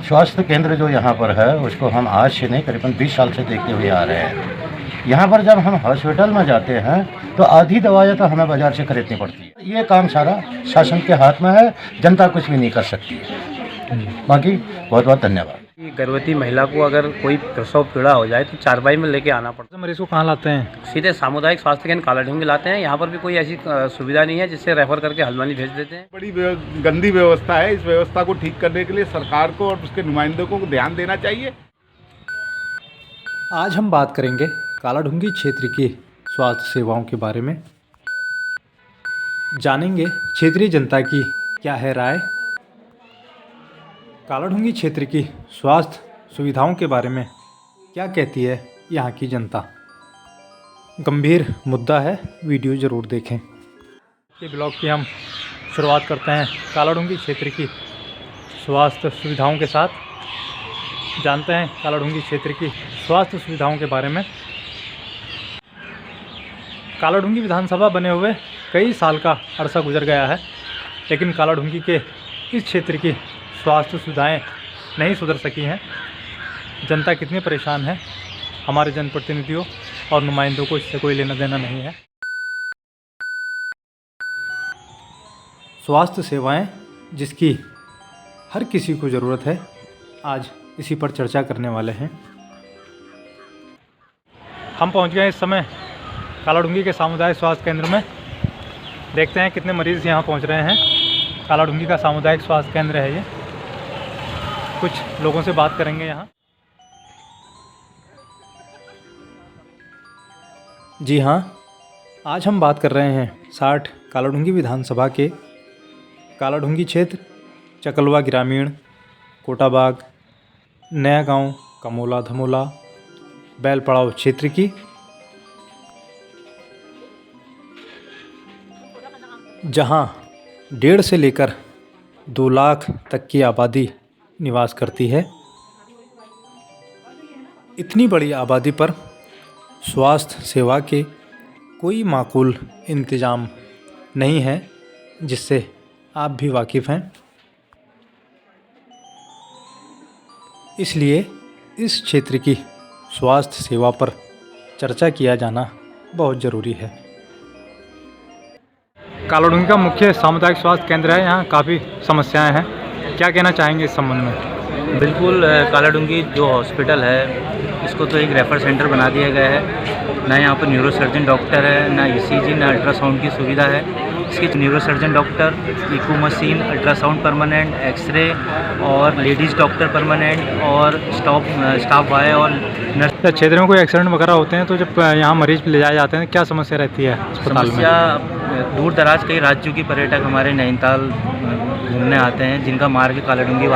स्वास्थ्य केंद्र जो यहाँ पर है उसको हम आज से नहीं करीबन 20 साल से देखते हुए आ रहे हैं। यहाँ पर जब हम हॉस्पिटल में जाते हैं तो आधी दवाइयाँ तो हमें बाज़ार से खरीदनी पड़ती है। ये काम सारा शासन के हाथ में है, जनता कुछ भी नहीं कर सकती है। बाकी बहुत बहुत धन्यवाद। गर्भवती महिला को अगर कोई प्रसव पीड़ा हो जाए तो चारपाई में लेके आना पड़ता है। मरीज को कहाँ लाते हैं? सीधे सामुदायिक स्वास्थ्य केंद्र कालाढूंगी लाते हैं। यहाँ पर भी कोई ऐसी सुविधा नहीं है जिससे रेफर करके हल्द्वानी भेज देते हैं। बड़ी गंदी व्यवस्था है। इस व्यवस्था को ठीक करने के लिए सरकार को और उसके नुमाइंदों को ध्यान देना चाहिए। आज हम बात करेंगे कालाढूंगी क्षेत्र की स्वास्थ्य सेवाओं के बारे में। जानेंगे क्षेत्रीय जनता की क्या है राय। कालाढूंगी क्षेत्र की स्वास्थ्य सुविधाओं के बारे में क्या कहती है यहाँ की जनता। गंभीर मुद्दा है, वीडियो ज़रूर देखें। ये ब्लॉग की हम शुरुआत करते हैं कालाढूंगी क्षेत्र की स्वास्थ्य सुविधाओं के साथ। जानते हैं कालाढूंगी क्षेत्र की स्वास्थ्य सुविधाओं के बारे में। कालाढूंगी विधानसभा बने हुए कई साल का अरसा गुजर गया है, लेकिन कालाढूंगी के इस क्षेत्र की स्वास्थ्य सुविधाएं नहीं सुधर सकी हैं। जनता कितनी परेशान है, हमारे जनप्रतिनिधियों और नुमाइंदों को इससे कोई लेना देना नहीं है। स्वास्थ्य सेवाएं जिसकी हर किसी को ज़रूरत है, आज इसी पर चर्चा करने वाले हैं। हम पहुंच गए इस समय कालाढूंगी के सामुदायिक स्वास्थ्य केंद्र में। देखते हैं कितने मरीज़ यहां पहुंच रहे हैं। कालाढूंगी का सामुदायिक स्वास्थ्य केंद्र है ये। कुछ लोगों से बात करेंगे यहाँ। जी हाँ, आज हम बात कर रहे हैं 60 कालाढूंगी विधानसभा के कालाढूंगी क्षेत्र, चकलवा ग्रामीण, कोटाबाग, नया गांव, कमोला धमोला, बैलपड़ाव क्षेत्र की। जहां 1.5 से लेकर 2 लाख तक की आबादी निवास करती है। इतनी बड़ी आबादी पर स्वास्थ्य सेवा के कोई माकूल इंतज़ाम नहीं है, जिससे आप भी वाकिफ़ हैं। इसलिए इस क्षेत्र की स्वास्थ्य सेवा पर चर्चा किया जाना बहुत ज़रूरी है। कालाढूंगी का मुख्य सामुदायिक स्वास्थ्य केंद्र है। यहाँ काफ़ी समस्याएं हैं, क्या कहना चाहेंगे इस संबंध में? बिल्कुल, कालाढूंगी जो हॉस्पिटल है इसको तो एक रेफर सेंटर बना दिया गया है। ना यहाँ पर न्यूरोसर्जन डॉक्टर है, ना ईसीजी, ना अल्ट्रासाउंड की सुविधा है। इसके neurosurgeon doctor, echo machine, ultrasound permanent, x ray और लेडीज़ डॉक्टर परमानेंट और स्टाफ बॉय और नर्स। क्षेत्र में कोई एक्सीडेंट वगैरह होते हैं तो जब यहाँ मरीज ले जाए जाते हैं, क्या समस्या रहती है अस्पताल में? समस्या दूर दराज कई राज्यों के पर्यटक हमारे नैनीताल घूमने आते हैं, जिनका मार्ग कालाढूंगी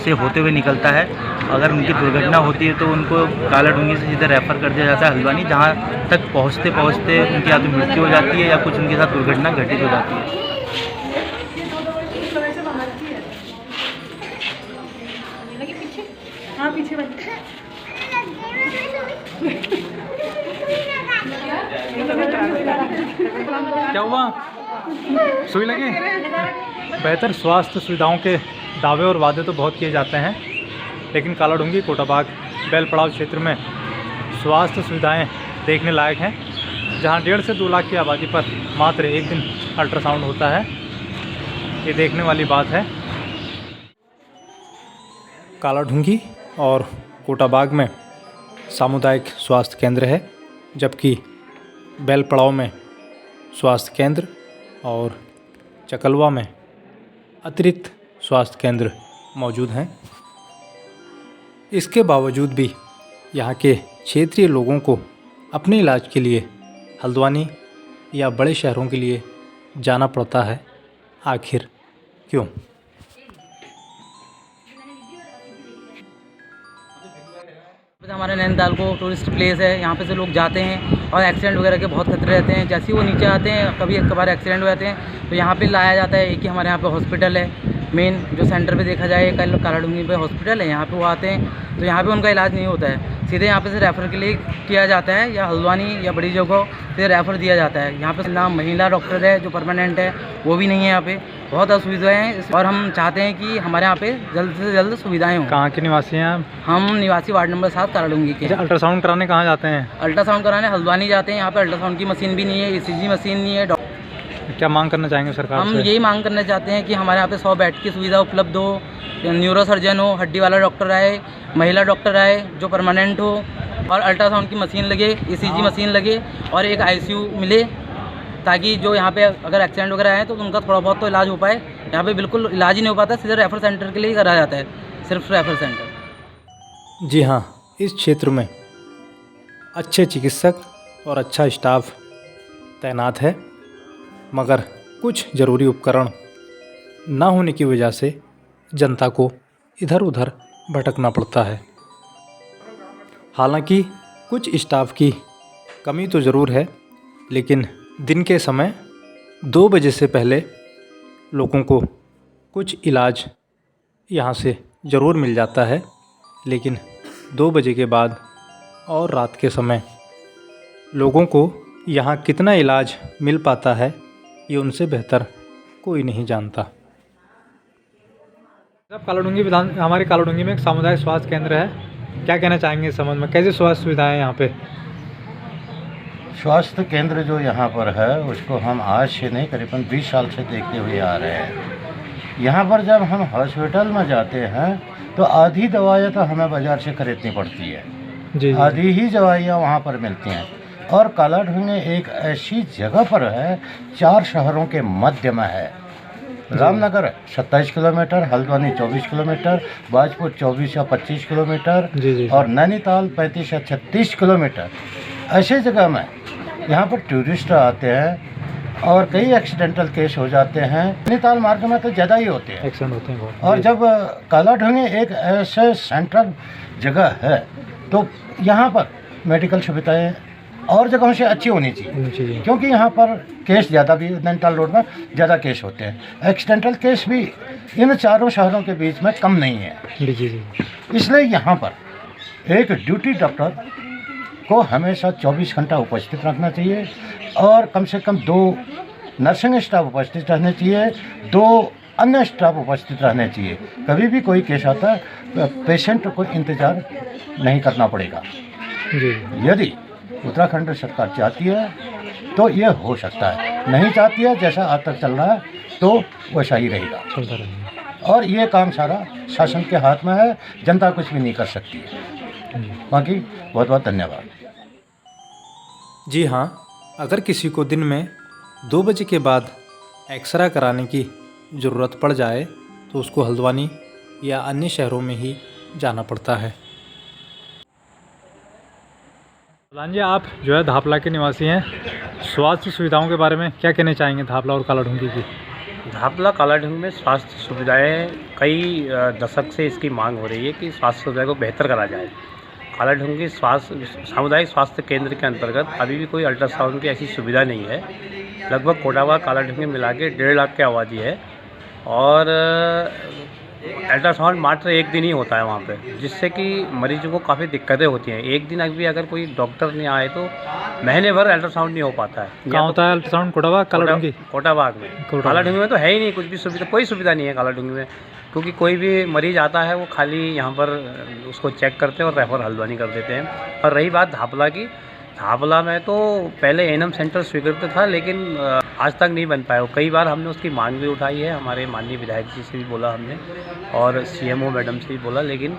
से होते हुए निकलता है। अगर उनकी दुर्घटना होती है तो उनको कालाढूंगी से सीधे रेफ़र कर दिया जाता है हल्द्वानी, जहाँ तक पहुँचते पहुँचते उनकी या तो मृत्यु हो जाती है या कुछ उनके साथ दुर्घटना घटित हो जाती है। क्या हुआ? सुई लगी? बेहतर स्वास्थ्य सुविधाओं के दावे और वादे तो बहुत किए जाते हैं, लेकिन कालाढूंगी, कोटाबाग, बैलपड़ाव क्षेत्र में स्वास्थ्य सुविधाएं देखने लायक हैं। जहां 1.5 से 2 लाख की आबादी पर मात्र एक दिन अल्ट्रासाउंड होता है, ये देखने वाली बात है। कालाढूंगी और कोटाबाग में सामुदायिक स्वास्थ्य केंद्र है, जबकि बैलपड़ाव में स्वास्थ्य केंद्र और चकलवा में अतिरिक्त स्वास्थ्य केंद्र मौजूद हैं। इसके बावजूद भी यहाँ के क्षेत्रीय लोगों को अपने इलाज के लिए हल्द्वानी या बड़े शहरों के लिए जाना पड़ता है। आखिर क्यों? हमारे नैनीताल को टूरिस्ट प्लेस है, यहाँ पे से लोग जाते हैं और एक्सीडेंट वगैरह के बहुत खतरे रहते हैं। जैसे ही वो नीचे आते हैं, कभी एक बार एक्सीडेंट हो जाते हैं तो यहाँ पे लाया जाता है। एक ही हमारे यहाँ पे हॉस्पिटल है, मेन जो सेंटर पे देखा जाए कालाडूंगी पे हॉस्पिटल है, यहाँ पे वो आते हैं तो यहाँ पे उनका इलाज नहीं होता है, सीधे यहाँ पे से रेफ़र के लिए किया जाता है, या हल्द्वानी या बड़ी जगह से रेफ़र दिया जाता है। यहाँ पे ना महिला डॉक्टर है जो परमानेंट है, वो भी नहीं है यहाँ पे, बहुत असुविधाएँ हैं। और हम चाहते हैं कि हमारे यहाँ पे जल्द से जल्द सुविधाएँ हों। कहाँ के निवासी हैं आप? हम निवासी वार्ड नंबर 7 कालाडूंगी के। अल्ट्रासाउंड कराने कहाँ जाते हैं? अल्ट्रासाउंड कराने हल्द्वानी जाते हैं, यहाँ पे अल्ट्रासाउंड की मशीन भी नहीं है, ECG मशीन नहीं है। क्या मांग करना चाहेंगे सरकार हम से? यही मांग करना चाहते हैं कि हमारे यहाँ पे 100 बेड की सुविधा उपलब्ध हो, न्यूरो सर्जन हो, हड्डी वाला डॉक्टर आए, महिला डॉक्टर आए जो परमानेंट हो, और अल्ट्रासाउंड की मशीन लगे, ECG मशीन लगे, और एक ICU मिले, ताकि जो यहाँ पे अगर एक्सीडेंट वगैरह आए तो उनका थोड़ा बहुत तो इलाज हो पाए। यहाँ पे बिल्कुल इलाज ही नहीं हो पाता, सीधे रेफर सेंटर के लिए ही करा जाता है, सिर्फ रेफर सेंटर। जी हाँ, इस क्षेत्र में अच्छे चिकित्सक और अच्छा स्टाफ तैनात है, मगर कुछ ज़रूरी उपकरण ना होने की वजह से जनता को इधर उधर भटकना पड़ता है। हालांकि कुछ स्टाफ की कमी तो ज़रूर है, लेकिन दिन के समय 2 बजे से पहले लोगों को कुछ इलाज यहाँ से ज़रूर मिल जाता है, लेकिन 2 बजे के बाद और रात के समय लोगों को यहाँ कितना इलाज मिल पाता है, ये उनसे बेहतर कोई नहीं जानता। अब हमारे कालाडूंगी में एक सामुदायिक स्वास्थ्य केंद्र है, क्या कहना चाहेंगे इस संबंध में? कैसी स्वास्थ्य सुविधाएं हैं यहाँ पे? स्वास्थ्य केंद्र जो यहाँ पर है उसको हम आज से नहीं करीबन 20 साल से देखते हुए आ रहे हैं। यहाँ पर जब हम हॉस्पिटल में जाते हैं तो आधी दवाइयाँ तो हमें बाज़ार से खरीदनी पड़ती है, जी। आधी ही दवाइयाँ वहाँ पर मिलती हैं। और कालाडूंगी एक ऐसी जगह पर है, 4 शहरों के मध्य में है। रामनगर 27 किलोमीटर, हल्द्वानी 24 किलोमीटर, बाजपुर 24 या 25 किलोमीटर, जी। और नैनीताल 35 या 36 किलोमीटर। ऐसी जगह में यहाँ पर टूरिस्ट आते हैं और कई एक्सीडेंटल केस हो जाते हैं। नैनीताल मार्ग में तो ज़्यादा ही होते हैं, एक्सीडेंट होते हैं बहुत। और जब कालाडूंगी एक ऐसे सेंट्रल जगह है तो यहाँ पर मेडिकल सुविधाएँ और जगहों से अच्छी होनी चाहिए, क्योंकि यहाँ पर केस ज़्यादा भी नैनीताल रोड में ज़्यादा केस होते हैं। एक्सीडेंटल केस भी इन 4 शहरों के बीच में कम नहीं है। जी। इसलिए यहाँ पर एक ड्यूटी डॉक्टर को हमेशा 24 घंटा उपस्थित रखना चाहिए, और कम से कम 2 नर्सिंग स्टाफ उपस्थित रहने चाहिए, 2 अन्य स्टाफ उपस्थित रहने चाहिए। कभी भी कोई केस आता है पेशेंट को इंतज़ार नहीं करना पड़ेगा। यदि उत्तराखंड सरकार चाहती है तो ये हो सकता है, नहीं चाहती है जैसा आज तक चल रहा है तो वैसा ही रहेगा। और ये काम सारा शासन के हाथ में है, जनता कुछ भी नहीं कर सकती है। बाकी बहुत बहुत धन्यवाद। जी हाँ, अगर किसी को दिन में 2 बजे के बाद एक्सरे कराने की ज़रूरत पड़ जाए तो उसको हल्द्वानी या अन्य शहरों में ही जाना पड़ता है। प्रधान जी, आप जो है धापला के निवासी हैं, स्वास्थ्य सुविधाओं के बारे में क्या कहना चाहेंगे धापला और कालाडूंगी की? धापला कालाडूंगी में स्वास्थ्य सुविधाएं कई दशक से इसकी मांग हो रही है कि स्वास्थ्य सुविधाओं को बेहतर करा जाए। कालाडूंगी सामुदायिक स्वास्थ्य केंद्र के अंतर्गत अभी भी कोई अल्ट्रासाउंड की ऐसी सुविधा नहीं है। लगभग कोटावा कालाडूंगी मिला के 1.5 लाख की आबादी है, और अल्ट्रासाउंड मात्र 1 दिन ही होता है वहाँ पे, जिससे कि मरीजों को काफ़ी दिक्कतें होती हैं। एक दिन अभी अगर कोई डॉक्टर नहीं आए तो महीने भर अल्ट्रासाउंड नहीं हो पाता है। कहाँ होता है अल्ट्रासाउंड? कोटाबाग कालाडूंगी? कोटाबाग में। कालाडूंगी में तो है ही नहीं कुछ भी सुविधा, कोई सुविधा नहीं है कालाडूंगी में, क्योंकि कोई भी मरीज आता है वो खाली यहाँ पर उसको चेक करते हैं और रेफर हल्द्वानी कर देते हैं। और रही बात धापला की, धापला में तो पहले एएनएम सेंटर स्वीकृत था, लेकिन आज तक नहीं बन पाया। कई बार हमने उसकी मांग भी उठाई है, हमारे माननीय विधायक जी से भी बोला हमने, और सीएमओ मैडम से भी बोला, लेकिन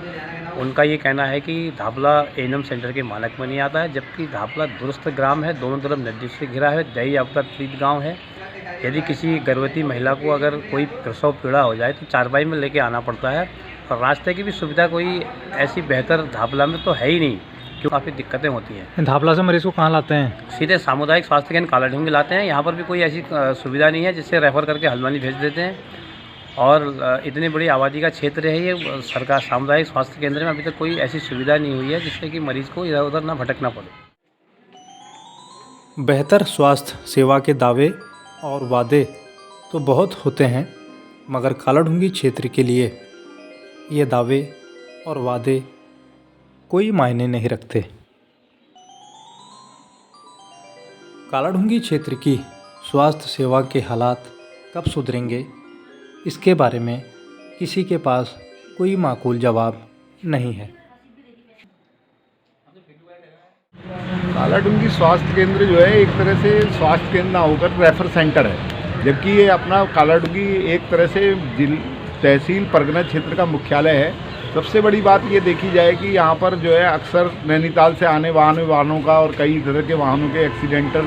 उनका ये कहना है कि धापला एएनएम सेंटर के मानक में नहीं आता है। जबकि धापला दूरस्थ ग्राम है, दोनों तरफ नदी से घिरा है, दही अवतरित गाँव है। यदि किसी गर्भवती महिला को अगर कोई प्रसव पीड़ा हो जाए तो चारपाई में लेके आना पड़ता है, और रास्ते की भी सुविधा कोई ऐसी बेहतर धापला में तो है ही नहीं, क्यों काफ़ी दिक्कतें होती हैं। धापला से मरीज को कहाँ लाते हैं? सीधे सामुदायिक स्वास्थ्य केंद्र कालाडूंगी लाते हैं। यहाँ पर भी कोई ऐसी सुविधा नहीं है जिससे रेफर करके हल्द्वानी भेज देते हैं, और इतनी बड़ी आबादी का क्षेत्र है ये, सरकार सामुदायिक स्वास्थ्य केंद्र में अभी तक कोई ऐसी सुविधा नहीं हुई है जिससे कि मरीज़ को इधर उधर ना भटकना पड़े। बेहतर स्वास्थ्य सेवा के दावे और वादे तो बहुत होते हैं, मगर कालाढूंगी क्षेत्र के लिए ये दावे और वादे कोई मायने नहीं रखते। कालाढूंगी क्षेत्र की स्वास्थ्य सेवा के हालात कब सुधरेंगे, इसके बारे में किसी के पास कोई माकूल जवाब नहीं है। कालाढूंगी स्वास्थ्य केंद्र जो है एक तरह से स्वास्थ्य केंद्र ना होकर रेफर सेंटर है, जबकि ये अपना कालाढूंगी एक तरह से तहसील परगना क्षेत्र का मुख्यालय है। सबसे बड़ी बात ये देखी जाए कि यहाँ पर जो है अक्सर नैनीताल से आने वाहनों का और कई तरह के वाहनों के एक्सीडेंटल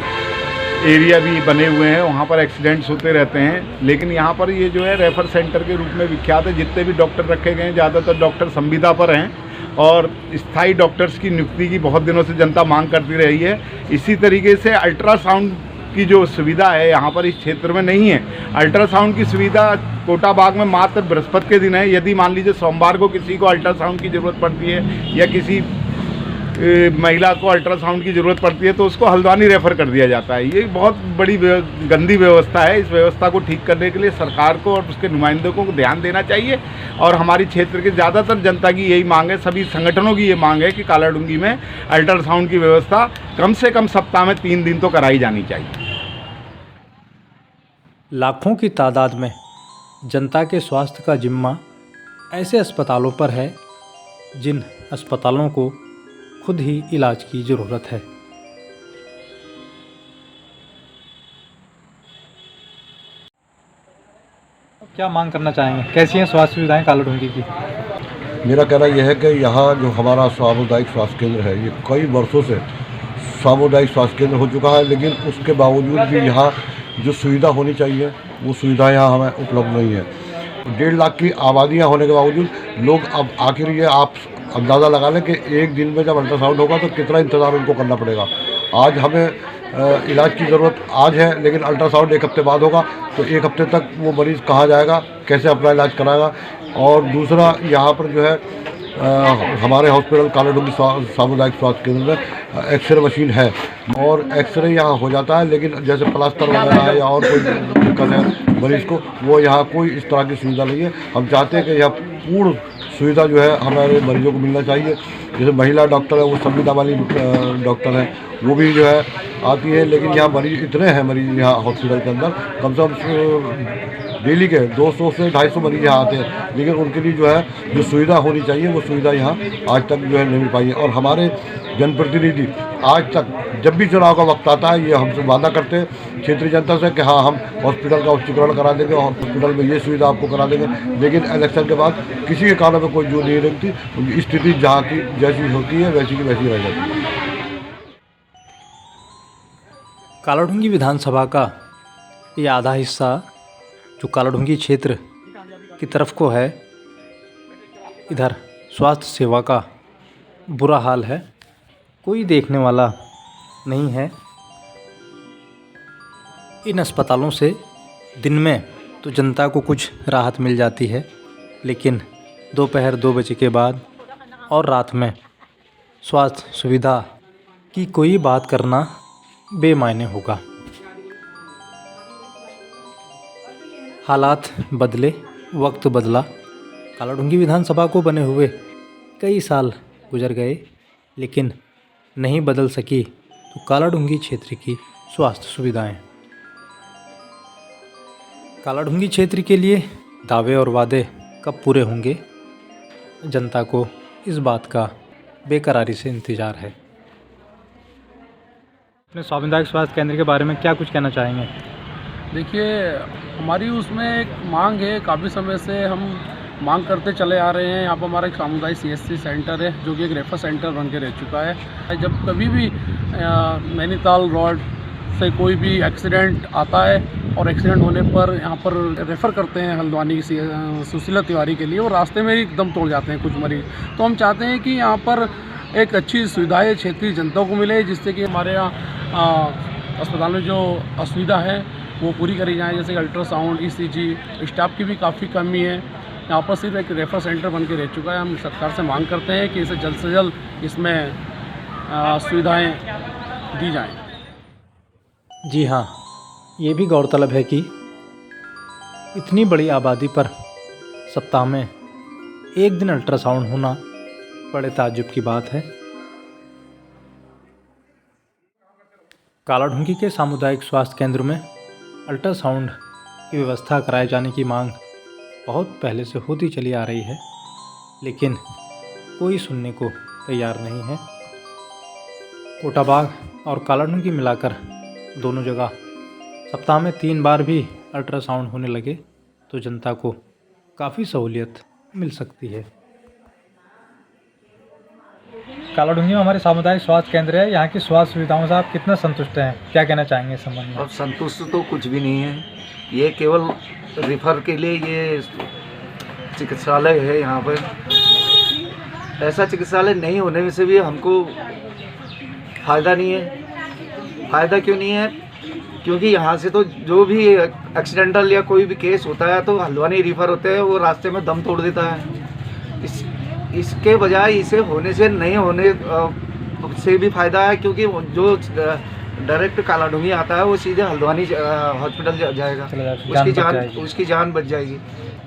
एरिया भी बने हुए हैं, वहाँ पर एक्सीडेंट्स होते रहते हैं। लेकिन यहाँ पर ये जो है रेफर सेंटर के रूप में विख्यात है। जितने भी डॉक्टर रखे गए हैं ज़्यादातर डॉक्टर संविदा पर हैं और स्थायी डॉक्टर्स की नियुक्ति की बहुत दिनों से जनता मांग करती रही है। इसी तरीके से अल्ट्रासाउंड की जो सुविधा है यहाँ पर इस क्षेत्र में नहीं है। अल्ट्रासाउंड की सुविधा कोटाबाग में मात्र बृहस्पति के दिन है। यदि मान लीजिए सोमवार को किसी को अल्ट्रासाउंड की ज़रूरत पड़ती है या किसी महिला को अल्ट्रासाउंड की ज़रूरत पड़ती है तो उसको हल्द्वानी रेफ़र कर दिया जाता है। ये बहुत बड़ी गंदी व्यवस्था है। इस व्यवस्था को ठीक करने के लिए सरकार को और उसके नुमाइंदों को ध्यान देना चाहिए और हमारी क्षेत्र के ज़्यादातर जनता की यही मांग है, सभी संगठनों की ये मांग है कि कालाढूंगी में अल्ट्रासाउंड की व्यवस्था कम से कम सप्ताह में 3 दिन तो कराई जानी चाहिए। लाखों की तादाद में जनता के स्वास्थ्य का जिम्मा ऐसे अस्पतालों पर है जिन अस्पतालों को खुद ही इलाज की ज़रूरत है। क्या मांग करना चाहेंगे, कैसी हैं स्वास्थ्य सुविधाएं कालाढूंगी की? मेरा कहना यह है कि यहाँ जो हमारा सामुदायिक स्वास्थ्य केंद्र है ये कई वर्षों से सामुदायिक स्वास्थ्य केंद्र हो चुका है, लेकिन उसके बावजूद भी यहाँ जो सुविधा होनी चाहिए वो सुविधा यहाँ हमें उपलब्ध नहीं है। 1.5 लाख की आबादियाँ होने के बावजूद लोग अब आखिर ये आप अंदाज़ा लगा लें कि एक दिन में जब अल्ट्रासाउंड होगा तो कितना इंतज़ार उनको करना पड़ेगा। आज हमें इलाज की ज़रूरत आज है, लेकिन अल्ट्रासाउंड 1 हफ्ते बाद होगा तो 1 हफ्ते तक वो मरीज़ कहाँ जाएगा, कैसे अपना इलाज कराएगा। और दूसरा यहाँ पर जो है हमारे हॉस्पिटल कालाढूंगी सामुदायिक स्वास्थ्य केंद्र में एक्सरे मशीन है और एक्सरे यहाँ हो जाता है, लेकिन जैसे प्लास्टर वगैरह है या और कोई दिक्कत है मरीज़ को, वो यहाँ कोई इस तरह की सुविधा नहीं है। हम चाहते हैं कि यहाँ पूर्ण सुविधा जो है हमारे मरीजों को मिलना चाहिए। जैसे महिला डॉक्टर है वो संविदा वाली डॉक्टर है वो भी जो है आती है, लेकिन यहाँ मरीज इतने हैं मरीज यहाँ हॉस्पिटल के अंदर कम से कम डेली के 200 से 250 मरीज यहाँ आते हैं, लेकिन उनके लिए जो है जो सुविधा होनी चाहिए वो सुविधा यहाँ आज तक जो है नहीं मिल पाई है। और हमारे जनप्रतिनिधि आज तक जब भी चुनाव का वक्त आता है ये हमसे वादा करते हैं क्षेत्रीय जनता से कि हाँ हम हॉस्पिटल का उच्चीकरण करा देंगे और हॉस्पिटल में ये सुविधा आपको करा देंगे, लेकिन इलेक्शन के बाद किसी के कानों में कोई जो नहीं रखती, उनकी स्थिति जहाँ की जैसी होती है वैसी की वैसी रह जाती है। कालाढूंगी विधानसभा का ये आधा हिस्सा जो कालाढूंगी क्षेत्र की तरफ को है, इधर स्वास्थ्य सेवा का बुरा हाल है, कोई देखने वाला नहीं है। इन अस्पतालों से दिन में तो जनता को कुछ राहत मिल जाती है, लेकिन दोपहर 2 बजे के बाद और रात में स्वास्थ्य सुविधा की कोई बात करना बेमायने होगा। हालात बदले, वक्त बदला, कालाढूंगी विधानसभा को बने हुए कई साल गुजर गए, लेकिन नहीं बदल सकी तो कालाढूंगी क्षेत्र की स्वास्थ्य सुविधाएं। कालाढूंगी क्षेत्र के लिए दावे और वादे कब पूरे होंगे, जनता को इस बात का बेकरारी से इंतज़ार है। अपने सामुदायिक स्वास्थ्य केंद्र के बारे में क्या कुछ कहना चाहेंगे? देखिए, हमारी उसमें एक मांग है, काफ़ी समय से हम मांग करते चले आ रहे हैं। यहाँ पर हमारा एक सामुदायिक CSC सेंटर है जो कि एक रेफर सेंटर बन के रह चुका है। जब कभी भी नैनीताल रोड से कोई भी एक्सीडेंट आता है और एक्सीडेंट होने पर यहाँ पर रेफ़र करते हैं हल्द्वानी की सुशीला तिवारी के लिए, और रास्ते में ही दम तोड़ जाते हैं कुछ मरीज। तो हम चाहते हैं कि यहाँ पर एक अच्छी सुविधाएँ क्षेत्रीय जनता को मिले, जिससे कि हमारे यहाँ अस्पताल में जो असुविधा है वो पूरी करी जाए। जैसे अल्ट्रासाउंड, ECG स्टाफ की भी काफ़ी कमी है। यहाँ पर सिर्फ एक रेफर सेंटर बन के रह चुका है। हम सरकार से मांग करते हैं कि इसे जल्द से जल्द इसमें सुविधाएं दी जाएं। जी हाँ, ये भी गौरतलब है कि इतनी बड़ी आबादी पर सप्ताह में एक दिन अल्ट्रासाउंड होना बड़े ताज्जुब की बात है। कालाढूंगी के सामुदायिक स्वास्थ्य केंद्र में अल्ट्रासाउंड की व्यवस्था कराए जाने की मांग बहुत पहले से होती चली आ रही है, लेकिन कोई सुनने को तैयार नहीं है। कोटाबाग और कालाढूंगी मिलाकर दोनों जगह सप्ताह में 3 बार भी अल्ट्रासाउंड होने लगे तो जनता को काफ़ी सहूलियत मिल सकती है। कालाढूंगी में हमारे सामुदायिक स्वास्थ्य केंद्र है, यहाँ की स्वास्थ्य सुविधाओं से आप कितना संतुष्ट हैं, क्या कहना चाहेंगे इस संबंध में? अब संतुष्ट तो कुछ भी नहीं है, ये केवल रेफर के लिए ये चिकित्सालय है। यहाँ पर ऐसा चिकित्सालय नहीं होने से भी हमको फ़ायदा नहीं है। फ़ायदा क्यों नहीं है? क्योंकि यहाँ से तो जो भी एक्सीडेंटल या कोई भी केस होता है तो हल्द्वानी रेफर होते हैं, वो रास्ते में दम तोड़ देता है। इसके बजाय इसे होने से नहीं होने से भी फ़ायदा है, क्योंकि जो डायरेक्ट कालाढूंगी आता है वो सीधे हल्द्वानी हॉस्पिटल जाएगा, उसकी जान बच जाएगी।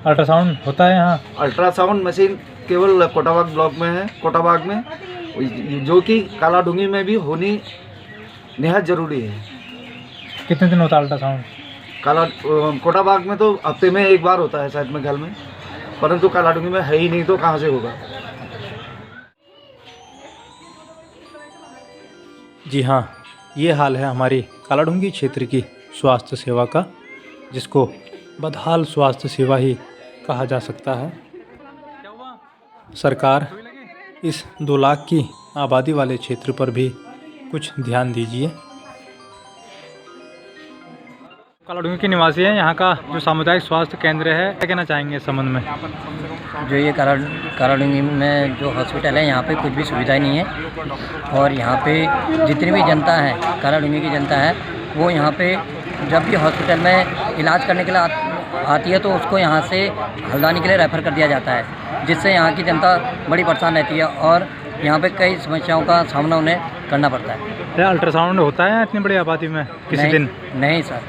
अल्ट्रासाउंड होता है यहाँ? अल्ट्रासाउंड मशीन केवल कोटाबाग ब्लॉक में है, कोटाबाग में, जो कि कालाढूंगी में भी होनी निहायत ज़रूरी है। कितने दिन होता है अल्ट्रासाउंड? कोटाबाग में तो हफ्ते में 1 बार होता है शायद मेघाल में, परंतु कालाढूंगी में है ही नहीं, तो कहाँ से होगा। जी हाँ, ये हाल है हमारी कालाढूंगी क्षेत्र की स्वास्थ्य सेवा का, जिसको बदहाल स्वास्थ्य सेवा ही कहा जा सकता है। सरकार इस 2 लाख की आबादी वाले क्षेत्र पर भी कुछ ध्यान दीजिए। कालाढूंगी के निवासी हैं, यहाँ का जो सामुदायिक स्वास्थ्य केंद्र है, क्या कहना चाहेंगे इस संबंध में? जो ये कालाढूंगी में जो हॉस्पिटल है, यहाँ पे कुछ भी सुविधाएं नहीं है, और यहाँ पे जितनी भी जनता है, कालाढूंगी की जनता है, वो यहाँ पे जब भी हॉस्पिटल में इलाज करने के लिए आती है तो उसको यहाँ से हल्द्वानी के लिए रेफ़र कर दिया जाता है, जिससे यहाँ की जनता बड़ी परेशान रहती है और यहाँ पे कई समस्याओं का सामना उन्हें करना पड़ता है। अल्ट्रासाउंड होता है इतनी बड़ी आबादी में किसी दिन? नहीं सर।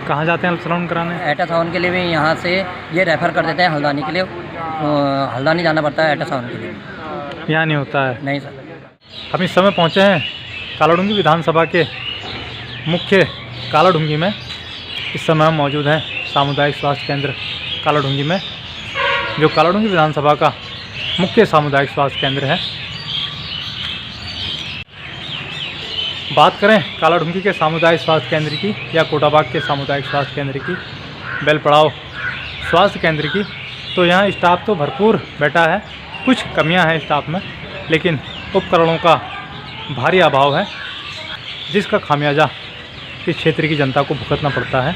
कहाँ जाते हैं अल्ट्रासाउंड कराने? अल्ट्रासाउंड के लिए भी यहाँ से ये रेफ़र कर देते हैं हल्द्वानी के लिए, हल्द्वानी जाना पड़ता है अल्ट्रासाउंड के लिए। यहाँ नहीं होता है? नहीं सर। हम इस समय पहुँचे हैं कालाढूंगी विधानसभा के मुख्य कालाढूंगी में। इस समय हम मौजूद हैं सामुदायिक स्वास्थ्य केंद्र कालाढूंगी में, जो कालाढूंगी विधानसभा का मुख्य सामुदायिक स्वास्थ्य केंद्र है। बात करें कालाढूंगी के सामुदायिक स्वास्थ्य केंद्र की या कोटाबाग के सामुदायिक स्वास्थ्य केंद्र की, बेलपड़ाव स्वास्थ्य केंद्र की, तो यहाँ स्टाफ तो भरपूर बैठा है। कुछ कमियां हैं स्टाफ में, लेकिन उपकरणों का भारी अभाव है, जिसका खामियाजा इस क्षेत्र की जनता को भुगतना पड़ता है।